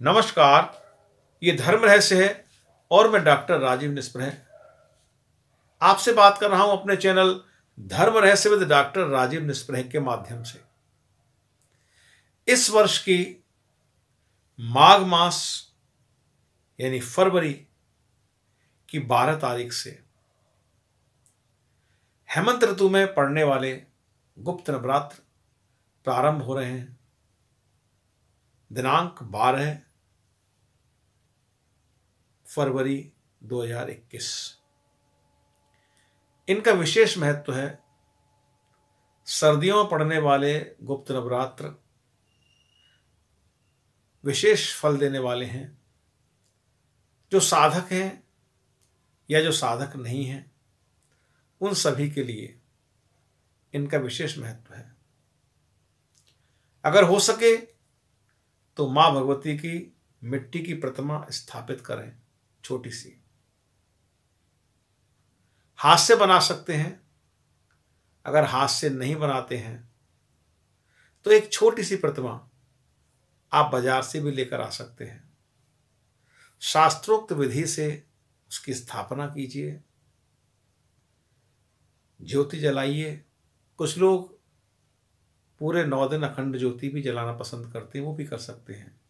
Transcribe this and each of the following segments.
नमस्कार, ये धर्म रहस्य है और मैं डॉक्टर राजीव निस्पृह आपसे बात कर रहा हूं अपने चैनल धर्म रहस्य विद डॉक्टर राजीव निस्पृह के माध्यम से। इस वर्ष की माघ मास यानी फरवरी की 12 तारीख से हेमंत ऋतु में पड़ने वाले गुप्त नवरात्र प्रारंभ हो रहे हैं। दिनांक 12 फरवरी 2021। इनका विशेष महत्व है। सर्दियों में पड़ने वाले गुप्त नवरात्र विशेष फल देने वाले हैं। जो साधक हैं या जो साधक नहीं हैं, उन सभी के लिए इनका विशेष महत्व है। अगर हो सके तो मां भगवती की मिट्टी की प्रतिमा स्थापित करें, छोटी सी। हाथ से बना सकते हैं। अगर हाथ से नहीं बनाते हैं तो एक छोटी सी प्रतिमा आप बाजार से भी लेकर आ सकते हैं। शास्त्रोक्त विधि से उसकी स्थापना कीजिए, ज्योति जलाइए। कुछ लोग पूरे 9 दिन अखंड ज्योति भी जलाना पसंद करते हैं, वो भी कर सकते हैं।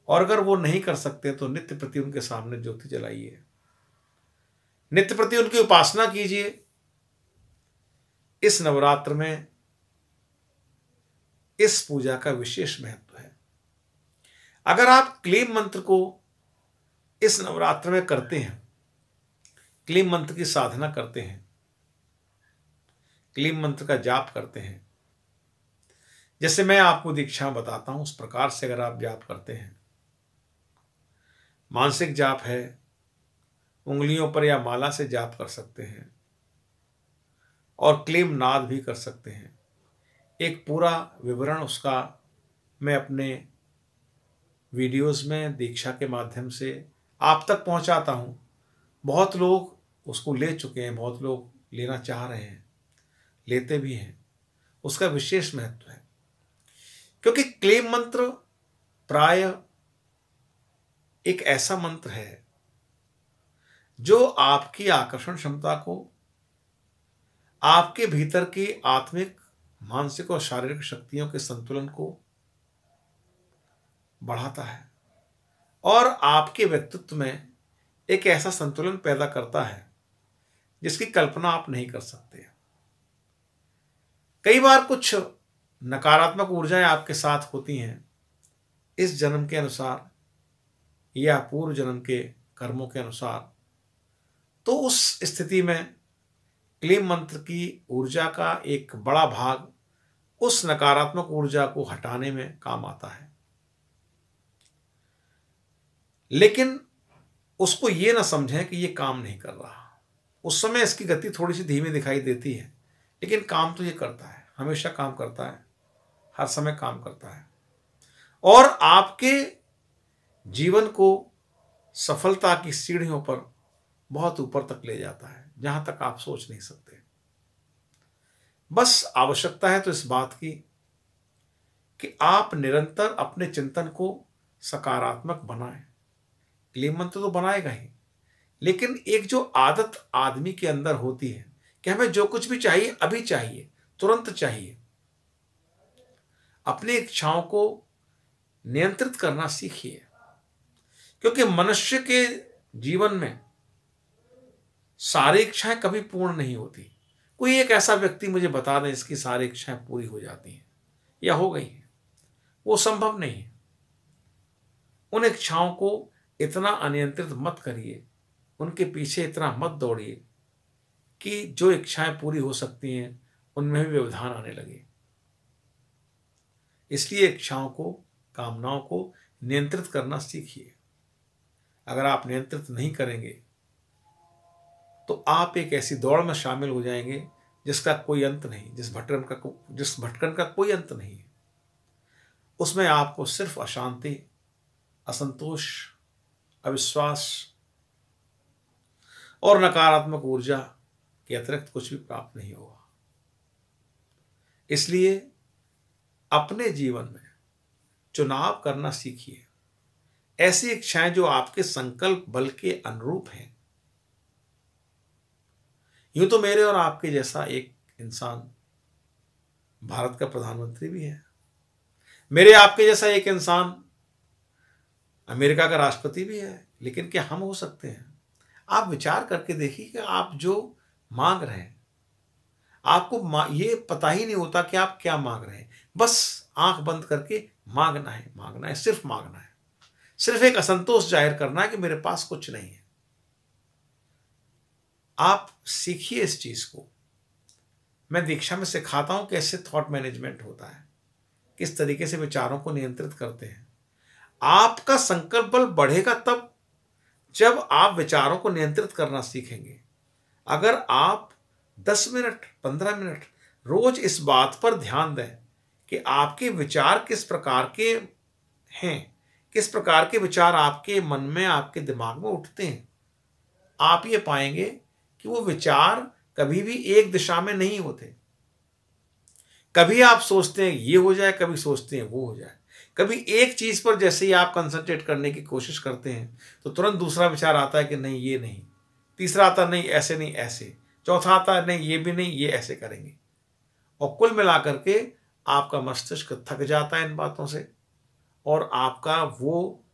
और अगर वो नहीं कर सकते तो नित्य प्रति उनके सामने ज्योति जलाइए, नित्य प्रति उनकी उपासना कीजिए। इस नवरात्र में इस पूजा का विशेष महत्व है। अगर आप क्लीम मंत्र को इस नवरात्र में करते हैं, क्लीम मंत्र की साधना करते हैं, क्लीम मंत्र का जाप करते हैं, जैसे मैं आपको दीक्षा बताता हूं, उस प्रकार से अगर आप जाप करते हैं, मानसिक जाप है, उंगलियों पर या माला से जाप कर सकते हैं और क्लीम नाद भी कर सकते हैं। एक पूरा विवरण उसका मैं अपने वीडियोस में दीक्षा के माध्यम से आप तक पहुंचाता हूं। बहुत लोग उसको ले चुके हैं, बहुत लोग लेना चाह रहे हैं, लेते भी हैं। उसका विशेष महत्व है क्योंकि क्लीम मंत्र प्राय एक ऐसा मंत्र है जो आपकी आकर्षण क्षमता को, आपके भीतर की आत्मिक, मानसिक और शारीरिक शक्तियों के संतुलन को बढ़ाता है और आपके व्यक्तित्व में एक ऐसा संतुलन पैदा करता है जिसकी कल्पना आप नहीं कर सकते। कई बार कुछ नकारात्मक ऊर्जाएं आपके साथ होती हैं, इस जन्म के अनुसार या पूर्व जन्म के कर्मों के अनुसार। तो उस स्थिति में क्लीम मंत्र की ऊर्जा का एक बड़ा भाग उस नकारात्मक ऊर्जा को हटाने में काम आता है। लेकिन उसको ये ना समझें कि ये काम नहीं कर रहा। उस समय इसकी गति थोड़ी सी धीमी दिखाई देती है, लेकिन काम तो ये करता है, हमेशा काम करता है, हर समय काम करता है और आपके जीवन को सफलता की सीढ़ियों पर बहुत ऊपर तक ले जाता है, जहां तक आप सोच नहीं सकते। बस आवश्यकता है तो इस बात की कि आप निरंतर अपने चिंतन को सकारात्मक बनाएं। क्लीम मंत्र तो बनाएगा ही, लेकिन एक जो आदत आदमी के अंदर होती है कि हमें जो कुछ भी चाहिए अभी चाहिए, तुरंत चाहिए। अपनी इच्छाओं को नियंत्रित करना सीखिए, क्योंकि मनुष्य के जीवन में सारी इच्छाएं कभी पूर्ण नहीं होती। कोई एक ऐसा व्यक्ति मुझे बता दे इसकी सारी इच्छाएं पूरी हो जाती हैं या हो गई हैं, वो संभव नहीं है। उन इच्छाओं को इतना अनियंत्रित मत करिए, उनके पीछे इतना मत दौड़िए कि जो इच्छाएं पूरी हो सकती हैं उनमें भी व्यवधान आने लगे। इसलिए इच्छाओं को, कामनाओं को नियंत्रित करना सीखिए। अगर आप नियंत्रित नहीं करेंगे तो आप एक ऐसी दौड़ में शामिल हो जाएंगे जिसका कोई अंत नहीं, जिस भटकन का कोई अंत नहीं है। उसमें आपको सिर्फ अशांति, असंतोष, अविश्वास और नकारात्मक ऊर्जा के अतिरिक्त कुछ भी प्राप्त नहीं होगा। इसलिए अपने जीवन में चुनाव करना सीखिए। ऐसी इच्छाएं जो आपके संकल्प बल के अनुरूप हैं। यूं तो मेरे और आपके जैसा एक इंसान भारत का प्रधानमंत्री भी है, मेरे आपके जैसा एक इंसान अमेरिका का राष्ट्रपति भी है, लेकिन क्या हम हो सकते हैं? आप विचार करके देखिए कि आप जो मांग रहे हैं, आपको ये पता ही नहीं होता कि आप क्या मांग रहे हैं। बस आंख बंद करके मांगना है, मांगना है, सिर्फ मांगना है, सिर्फ एक असंतोष जाहिर करना है कि मेरे पास कुछ नहीं है। आप सीखिए इस चीज को। मैं दीक्षा में सिखाता हूं कैसे थॉट मैनेजमेंट होता है, किस तरीके से विचारों को नियंत्रित करते हैं। आपका संकल्प बल बढ़ेगा तब जब आप विचारों को नियंत्रित करना सीखेंगे। अगर आप 10 मिनट 15 मिनट रोज इस बात पर ध्यान दें कि आपके विचार किस प्रकार के हैं, किस प्रकार के विचार आपके मन में, आपके दिमाग में उठते हैं, आप ये पाएंगे कि वो विचार कभी भी एक दिशा में नहीं होते। कभी आप सोचते हैं ये हो जाए, कभी सोचते हैं वो हो जाए। कभी एक चीज पर जैसे ही आप कंसंट्रेट करने की कोशिश करते हैं तो तुरंत दूसरा विचार आता है कि नहीं ये नहीं, तीसरा आता नहीं ऐसे नहीं ऐसे, चौथा आता है नहीं ये भी नहीं, ये ऐसे करेंगे। और कुल मिलाकर के आपका मस्तिष्क थक जाता है इन बातों से, और आपका वो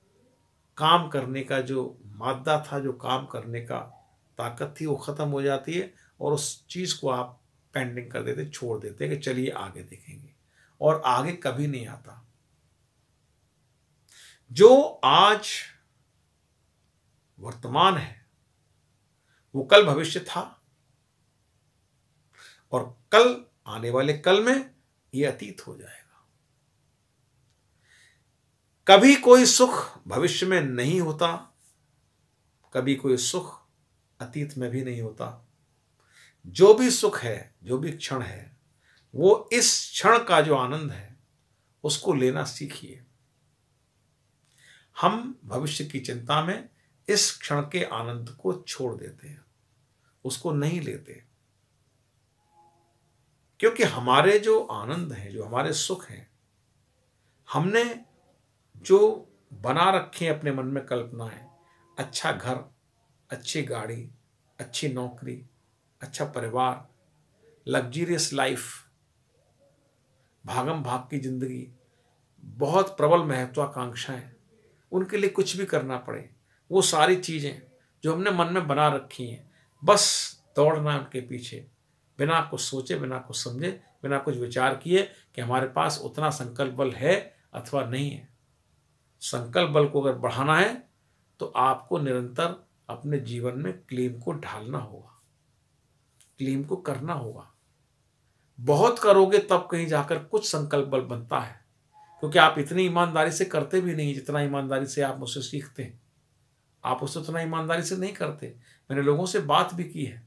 काम करने का जो मादा था, जो काम करने का ताकत थी, वो खत्म हो जाती है और उस चीज को आप पेंडिंग कर देते, छोड़ देते कि चलिए आगे देखेंगे, और आगे कभी नहीं आता। जो आज वर्तमान है वो कल भविष्य था, और कल आने वाले कल में ये अतीत हो जाएगा। कभी कोई सुख भविष्य में नहीं होता, कभी कोई सुख अतीत में भी नहीं होता। जो भी सुख है, जो भी क्षण है, वो इस क्षण का जो आनंद है उसको लेना सीखिए। हम भविष्य की चिंता में इस क्षण के आनंद को छोड़ देते हैं, उसको नहीं लेते, क्योंकि हमारे जो आनंद हैं, जो हमारे सुख हैं, हमने जो बना रखे हैं अपने मन में कल्पनाएं, अच्छा घर, अच्छी गाड़ी, अच्छी नौकरी, अच्छा परिवार, लग्जरियस लाइफ, भागम भाग की जिंदगी, बहुत प्रबल महत्वाकांक्षाएं, उनके लिए कुछ भी करना पड़े, वो सारी चीजें जो हमने मन में बना रखी हैं, बस दौड़ना उनके पीछे, बिना कुछ सोचे, बिना कुछ समझे, बिना कुछ विचार किए कि हमारे पास उतना संकल्प बल है अथवा नहीं है। संकल्प बल को अगर बढ़ाना है तो आपको निरंतर अपने जीवन में क्लेम को ढालना होगा, क्लेम को करना होगा। बहुत करोगे तब कहीं जाकर कुछ संकल्प बल बनता है, क्योंकि आप इतनी ईमानदारी से करते भी नहीं जितना ईमानदारी से आप मुझसे सीखते हैं। आप उससे उतना ईमानदारी से नहीं करते। मैंने लोगों से बात भी की है,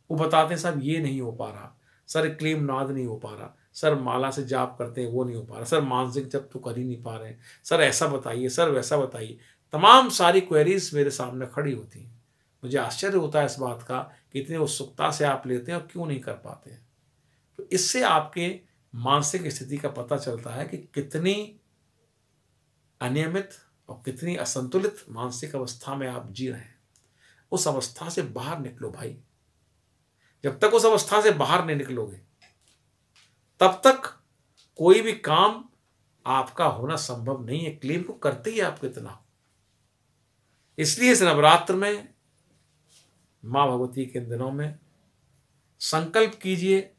वो बताते हैं साहब ये नहीं हो पा रहा, सर क्लेम नाद नहीं हो पा रहा, सर माला से जाप करते हैं वो नहीं हो पा रहा, सर मानसिक जप तो कर ही नहीं पा रहे, सर ऐसा बताइए, सर वैसा बताइए। तमाम सारी क्वेरीज मेरे सामने खड़ी होती हैं। मुझे आश्चर्य होता है इस बात का कि इतनी उत्सुकता से आप लेते हैं और क्यों नहीं कर पाते हैं। तो इससे आपके मानसिक स्थिति का पता चलता है कि कितनी अनियमित और कितनी असंतुलित मानसिक अवस्था में आप जी रहे हैं। उस अवस्था से बाहर निकलो भाई। जब तक उस अवस्था से बाहर नहीं निकलोगे तब तक कोई भी काम आपका होना संभव नहीं है। क्लेम को करते ही आप कितना। इसलिए इस नवरात्र में मां भगवती के दिनों में संकल्प कीजिए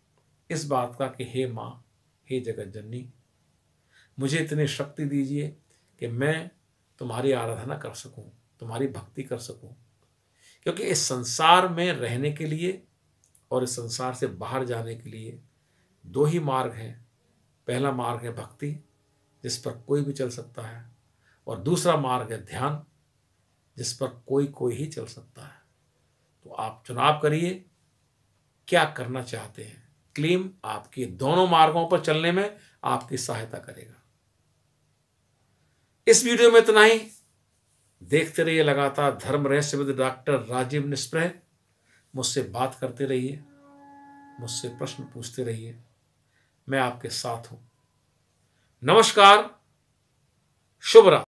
इस बात का कि हे मां, हे जगत जननी, मुझे इतनी शक्ति दीजिए कि मैं तुम्हारी आराधना कर सकूं, तुम्हारी भक्ति कर सकूं। क्योंकि इस संसार में रहने के लिए और इस संसार से बाहर जाने के लिए दो ही मार्ग हैं। पहला मार्ग है भक्ति, जिस पर कोई भी चल सकता है, और दूसरा मार्ग है ध्यान, जिस पर कोई कोई ही चल सकता है। तो आप चुनाव करिए, क्या करना चाहते हैं। क्लेम आपके दोनों मार्गों पर चलने में आपकी सहायता करेगा। इस वीडियो में इतना ही। देखते रहिए लगातार धर्म रहस्य विद डॉक्टर राजीव निस्पृह। मुझसे बात करते रहिए, मुझसे प्रश्न पूछते रहिए, मैं आपके साथ हूं। नमस्कार, शुभ रात्रि।